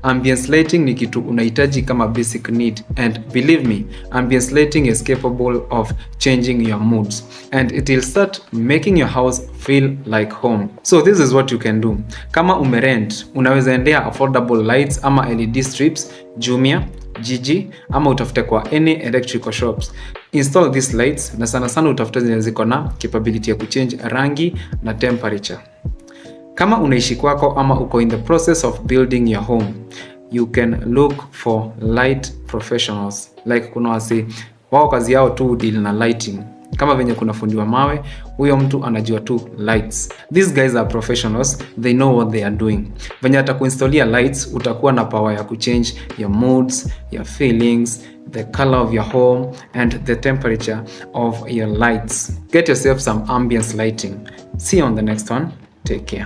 Ambience lighting ni kitu unahitaji kama basic need, and believe me, ambience lighting is capable of changing your moods and it will start making your house feel like home. So this is what you can do. Kama umerent, unaweza endea affordable lights ama LED strips Jumia, Jiji ama utafute kwa any electrical shops. Install these lights na sana sana utafute zenye ziko na capability ya kuchange rangi na temperature. Kama unaishi kwako ama uko in the process of building your home, you can look for light professionals. Like kuna wasi wao kazi yao tu deal na lighting. Kama venye kuna fundi wa mawe, huyo mtu anajua tu lights. These guys are professionals, they know what they are doing. Venye atakuinstalia lights, utakuwa na power ya kuchange your moods, your feelings, the color of your home and the temperature of your lights. Get yourself some ambience lighting. See you on the next one. Take care.